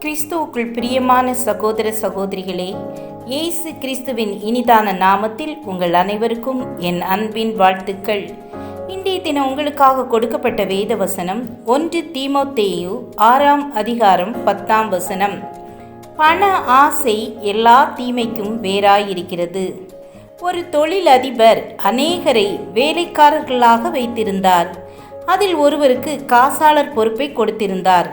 கிறிஸ்துவுக்குள் பிரியமான சகோதர சகோதரிகளே, இயேசு கிறிஸ்துவின் இனிதான நாமத்தில் உங்கள் அனைவருக்கும் என் அன்பின் வாழ்த்துக்கள். இன்றைய தினம் உங்களுக்காக கொடுக்கப்பட்ட வேத வசனம் 1 தீமோத்தேயு 6ஆம் அதிகாரம் 10ஆம் வசனம். பண ஆசை எல்லா தீமைக்கும் வேறாயிருக்கிறது. ஒரு தொழிலதிபர் அநேகரை வேலைக்காரர்களாக வைத்திருந்தார். அதில் ஒருவருக்கு காசாளர் பொறுப்பை கொடுத்திருந்தார்.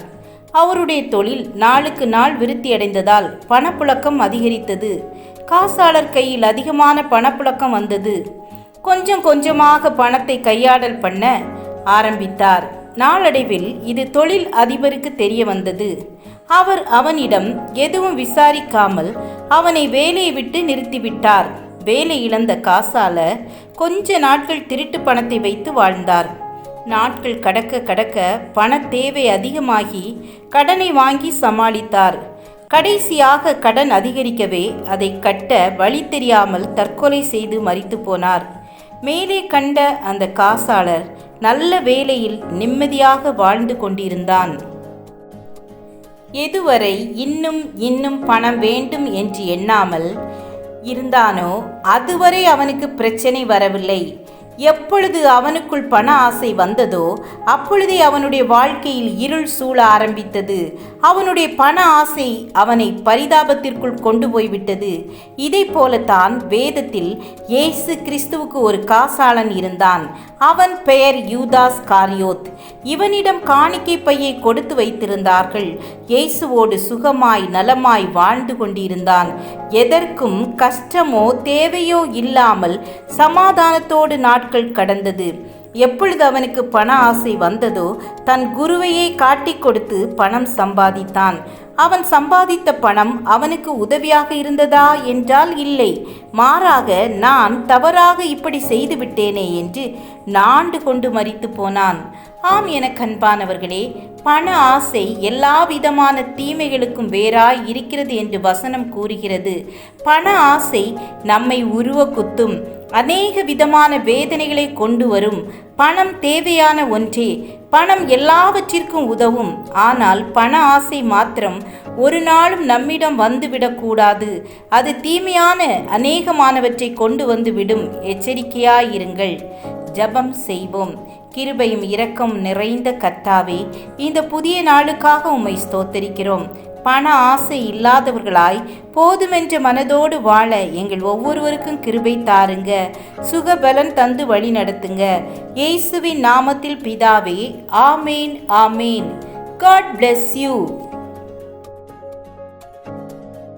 அவருடைய தொழில் நாளுக்கு நாள் விருத்தியடைந்ததால் பணப்புழக்கம் அதிகரித்தது. காசாளர் கையில் அதிகமான பணப்புழக்கம் வந்தது. கொஞ்சம் கொஞ்சமாக பணத்தை கையாடல் பண்ண ஆரம்பித்தார். நாளடைவில் இது தொழில் அதிபருக்கு தெரிய வந்தது. அவர் அவனிடம் எதுவும் விசாரிக்காமல் அவனை வேலையை விட்டு நிறுத்திவிட்டார். வேலை இழந்த காசாளர் கொஞ்ச நாட்கள் திருட்டு பணத்தை வைத்து வாழ்ந்தார். நாட்கள் கடக்க கடக்க பண தேவை அதிகமாகி கடனை வாங்கி சமாளித்தார். கடைசியாக கடன் அதிகரிக்கவே அதை கட்ட வழி தெரியாமல் தற்கொலை செய்து மரித்து போனார். மேலே கண்ட அந்த காசாளர் நல்ல வேலையில் நிம்மதியாக வாழ்ந்து கொண்டிருந்தான். எதுவரை இன்னும் பணம் வேண்டும் என்று எண்ணாமல் இருந்தானோ அதுவரை அவனுக்கு பிரச்சனை வரவில்லை. எப்பொழுது அவனுக்குள் பண ஆசை வந்ததோ அப்பொழுதே அவனுடைய வாழ்க்கையில் இருள் சூழ ஆரம்பித்தது. அவனுடைய பண ஆசை அவனை பரிதாபத்திற்குள் கொண்டு போய்விட்டது. இதை போலத்தான் வேதத்தில் இயேசு கிறிஸ்துவுக்கு ஒரு காசாளன் இருந்தான். அவன் பெயர் யூதாஸ் காரியோத். இவனிடம் காணிக்கை பையை கொடுத்து வைத்திருந்தார்கள். இயேசுவோடு சுகமாய் நலமாய் வாழ்ந்து கொண்டிருந்தான். எதற்கும் கஷ்டமோ தேவையோ இல்லாமல் சமாதானத்தோடு நாட்கள் கடந்தது. எப்பொழுது அவனுக்கு பண ஆசை வந்ததோ தன் குருவையே காட்டிக் கொடுத்து பணம் சம்பாதித்தான். அவன் சம்பாதித்த பணம் அவனுக்கு உதவியாக இருந்ததா என்றால் இல்லை. மாறாக நான் தவறாக இப்படி செய்துவிட்டேனே என்று நாண்டு கொண்டு மரித்து போனான். ஆம், எனக்கு அன்பானவர்களே, பண ஆசை எல்லா விதமான தீமைகளுக்கும் வேறாய் இருக்கிறது என்று வசனம் கூறுகிறது. பண ஆசை நம்மை உருவ குத்தும், அநேக விதமான வேதனைகளை கொண்டு வரும். பணம் தேவையான ஒன்றே, பணம் எல்லாவற்றிற்கும் உதவும். ஆனால் பண ஆசை மாத்திரம் ஒரு நாளும் நம்மிடம் வந்துவிடக்கூடாது. அது தீமையான அநேகமானவற்றை கொண்டு வந்துவிடும். எச்சரிக்கையாயிருங்கள். ஜெபம் செய்வோம். கிருபையும் இரக்கம் நிறைந்த கர்த்தாவே, இந்த புதிய நாளுக்காக உம்மை ஸ்தோத்தரிக்கிறோம். பண ஆசை இல்லாதவர்களாய் போதுமென்ற மனதோடு வாழ எங்கள் ஒவ்வொருவருக்கும் கிருபை தாருங்க. சுகபலன் தந்து வழி நடத்துங்க. இயேசுவின் நாமத்தில் பிதாவே, ஆமேன் ஆமேன். God bless you.